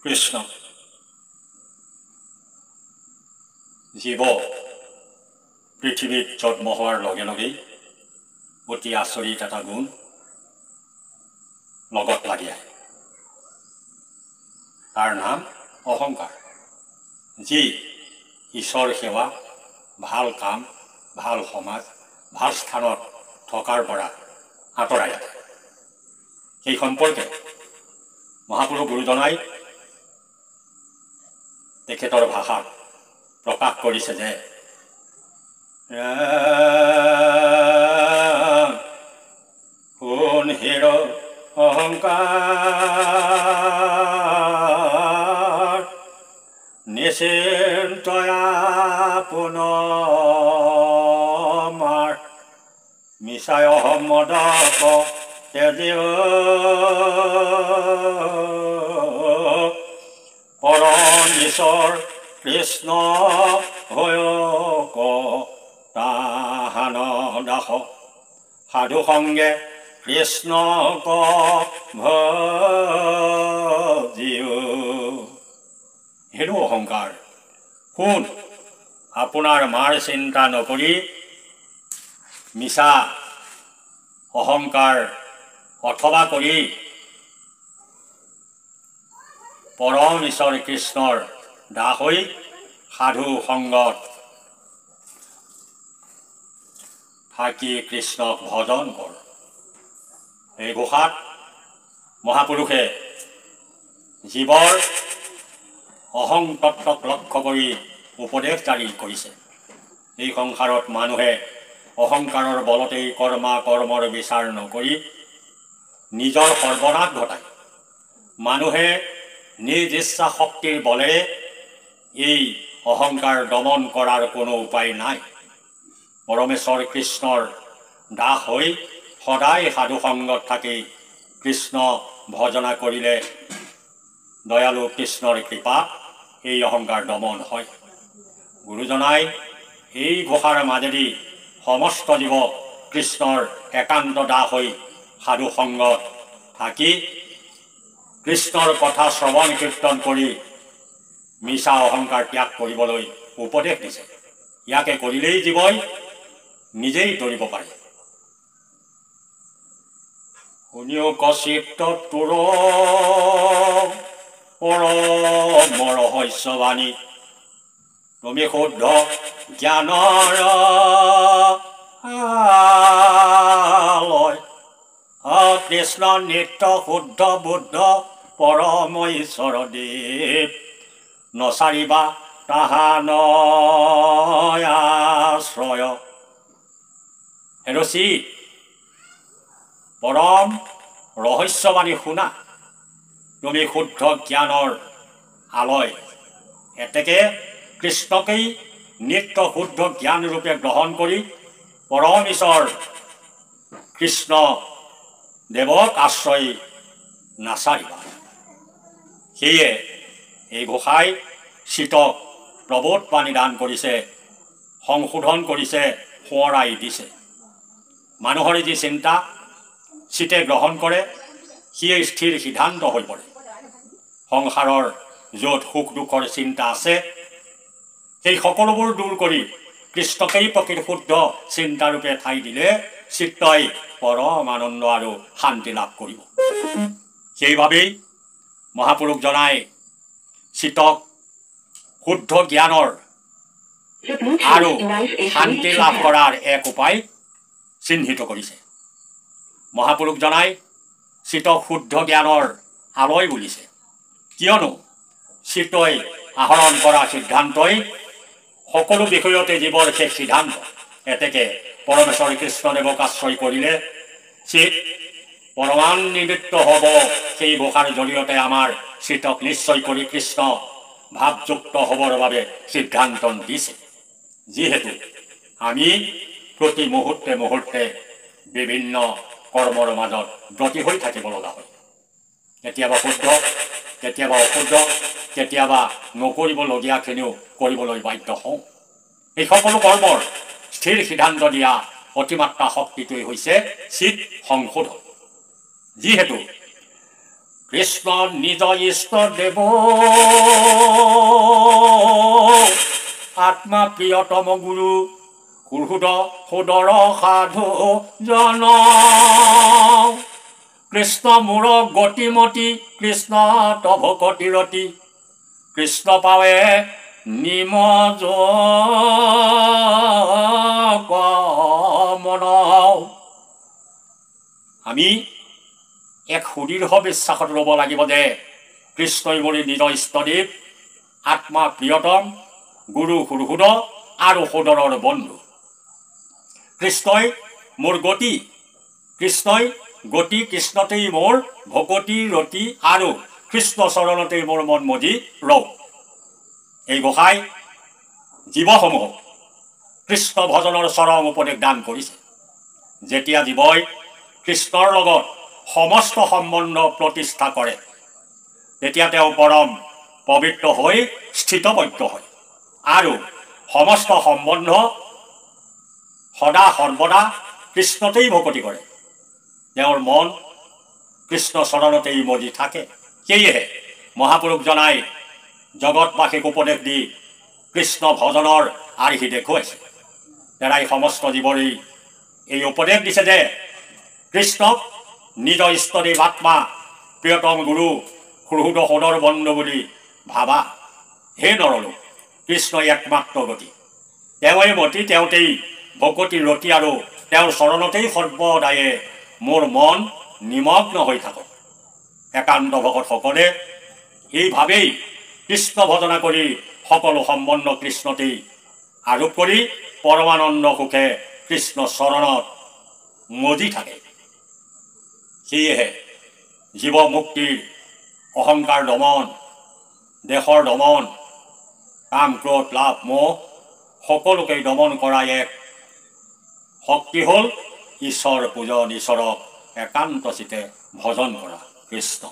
কৃষ্ণ জীৱ পৃথিৱীত জন্ম হোৱাৰ লগে লগেই অতি আচৰিত এটা গুণ লগত লাগি আহে। তাৰ নাম অহংকাৰ, যি ঈশ্বৰ সেৱা, ভাল কাম, ভাল সমাজ, ভাল স্থানত থকাৰ পৰা আঁতৰাই ৰাখে। সেই সম্পৰ্কে মহাপুৰুষ গুৰুজনাই তেখেতৰ ভাষাত প্ৰকাশ কৰিছে যে কোন হেৰ অহংকাৰ নিশ্চিন্তয়া পুনমাৰ মিছায় মদক তেজিব পৰম ঈশ্বৰ কৃষ্ণ হৈ তাহান দাস সাধু সংগে কৃষ্ণক ভজিও। হেনো অহংকাৰ, শুন, আপোনাৰ মাৰ চিন্তা নকৰি মিছা অহংকাৰ অথবা কৰি পৰম ঈশ্বৰ কৃষ্ণৰ দাস হৈ সাধু সংগত থাকি কৃষ্ণক ভজন কৰ। এই ঘোষাত মহাপুৰুষে জীৱৰ অহং তত্ত্বক লক্ষ্য কৰি উপদেশ জাৰি কৰিছে। এই সংসাৰত মানুহে অহংকাৰৰ বলতেই কৰ্মৰ বিচাৰ নকৰি নিজৰ সৰ্বনাশ ঘটায়। মানুহে নিজ ইচ্ছা শক্তিৰ বলেৰে এই অহংকাৰ দমন কৰাৰ কোনো উপায় নাই। পৰমেশ্বৰ কৃষ্ণৰ দাস হৈ সদায় সাধু সংগত থাকি কৃষ্ণ ভজনা কৰিলে দয়ালু কৃষ্ণৰ কৃপাত এই অহংকাৰ দমন হয়। গুৰুজনাই এই ঘোষাৰ মাজেদি সমস্ত জীৱ কৃষ্ণৰ একান্ত দাস হৈ সাধু সংগত থাকি কৃষ্ণৰ কথা শ্ৰৱণ কীৰ্তন কৰি মিছা অহংকাৰ ত্যাগ কৰিবলৈ উপদেশ দিছে। ইয়াকে কৰিলেই জীৱই নিজেই তৰিব পাৰে। শুনিও কচিত তোৰ পৰমৰ ৰহস্যবাণী তুমি শুদ্ধ জ্ঞানৰ কৃষ্ণ নিত্য শুদ্ধ বুদ্ধ পৰম ঈশ্বৰ দেৱ নচাৰিবা তাহান আশ্ৰয়। হেৰচি পৰম ৰহস্যবাণী শুনা, তুমি শুদ্ধ জ্ঞানৰ আলয়। এতেকে কৃষ্ণকেই নিত্য শুদ্ধ জ্ঞান ৰূপে গ্ৰহণ কৰি পৰম ঈশ্বৰ কৃষ্ণ দেৱক আশ্ৰয় নাচাৰিবা। সেয়ে এই ঘোষাই চিতক প্ৰবোধ বাণী দান কৰিছে, সংশোধন কৰিছে, সোঁৱৰাই দিছে। মানুহৰ যি চিন্তা চিতে গ্ৰহণ কৰে সিয়ে স্থিৰ সিদ্ধান্ত হৈ পৰে। সংসাৰৰ য'ত সুখ দুখৰ চিন্তা আছে সেই সকলোবোৰ দূৰ কৰি কৃষ্ণকেই প্ৰকৃত শুদ্ধ চিন্তাৰূপে ঠাই দিলে চিত্তই পৰম আনন্দ আৰু শান্তি লাভ কৰিব। সেইবাবেই মহাপুৰুষজনাই চিতক শুদ্ধ জ্ঞানৰ আৰু শান্তি লাভ কৰাৰ এক উপায় চিহ্নিত কৰিছে। মহাপুৰুষজনাই চিতক শুদ্ধ জ্ঞানৰ আলয় বুলিছে, কিয়নো চিতই আহৰণ কৰা সিদ্ধান্তই সকলো বিষয়তে জীৱৰ শেষ সিদ্ধান্ত। এতেকে পৰমেশ্বৰ কৃষ্ণদেৱক আশ্ৰয় কৰিলে চিত পৰমান্বিত হ'ব। সেই ঘোষাৰ জৰিয়তে আমাৰ চিতক নিশ্চয় কৰি কৃষ্ণ ভাৱযুক্ত হ'বৰ বাবে সিদ্ধান্ত দিছে। যিহেতু আমি প্ৰতি মুহূৰ্তে মুহূৰ্তে বিভিন্ন কৰ্মৰ মাজত ব্ৰতী হৈ থাকিব লগা হয়। কেতিয়াবা শুদ্ধ, কেতিয়াবা অশুদ্ধ, কেতিয়াবা নকৰিবলগীয়াখিনিও কৰিবলৈ বাধ্য হওঁ। এই সকলো কৰ্মৰ স্থিৰ সিদ্ধান্ত দিয়া অতিমাত্ৰা শক্তিটোৱেই হৈছে চিত সংশোধন। যিহেতু কৃষ্ণ নিজ ইষ্ট দেৱ আত্মা প্ৰিয়তম গুৰু সুহৃদ সুদৰ সাধু জন কৃষ্ণ মূৰ গতিমতী কৃষ্ণ তভ কতিৰতী কৃষ্ণ পাৱে নিমজ মন আমি এক সুদৃঢ় বিশ্বাসত ৰ'ব লাগিব যে কৃষ্ণই মোৰ নিজ ইষ্টদেৱ আত্মা প্ৰিয়তম গুৰু সুহৃদ আৰু সদৰৰ বন্ধু কৃষ্ণই মোৰ গতি কৃষ্ণই গতি কৃষ্ণতেই মোৰ ভকতি ৰতি আৰু কৃষ্ণ চৰণতেই মোৰ মন মজি ৰওঁ এই গোসাঁই জীৱসমূহক কৃষ্ণ ভজনৰ চৰম উপদেশ দান কৰিছে যেতিয়া জীৱই কৃষ্ণৰ লগত সমস্ত সম্বন্ধ প্ৰতিষ্ঠা কৰে তেতিয়া তেওঁ পৰম পবিত্ৰ হৈ স্থিতপজ্ঞ হয় আৰু সমস্ত সম্বন্ধ সদা সৰ্বদা কৃষ্ণতেই ভকতি কৰে তেওঁৰ মন কৃষ্ণ চৰণতেই মজি থাকে সেয়েহে মহাপুৰুষজনাই জগতবাসীক উপদেশ দি কৃষ্ণ ভজনৰ আৰ্হি দেখুৱাইছে তেৰাই সমস্ত জীৱৰেই এই উপদেশ দিছে যে কৃষ্ণক নিজ ইষ্টদেৱ আত্মা প্ৰিয়তম গুৰু সুহৃদ সদৰ বন্ধু বুলি ভাবা হে নৰলোক কৃষ্ণই একমাত্ৰ গতি তেওঁৱেই মতি তেওঁতেই ভকতি ৰতি আৰু তেওঁৰ চৰণতেই সৰ্বদায়ে মোৰ মন নিমগ্ন হৈ থাকক একান্ত ভকতসকলে এইভাৱেই কৃষ্ণ ভজনা কৰি সকলো সম্বন্ধ কৃষ্ণতেই আৰোপ কৰি পৰমানন্দ সুখে কৃষ্ণ চৰণত মজি থাকে সেয়েহে জীৱ মুক্তিৰ অহংকাৰ দমন দেশৰ দমন কাম ক্ৰোধ লাভ মোহ সকলোকেই দমন কৰা এক শক্তি হ'ল ঈশ্বৰ পূজন ঈশ্বৰক একান্ত চিতে ভজন কৰা কৃষ্ণ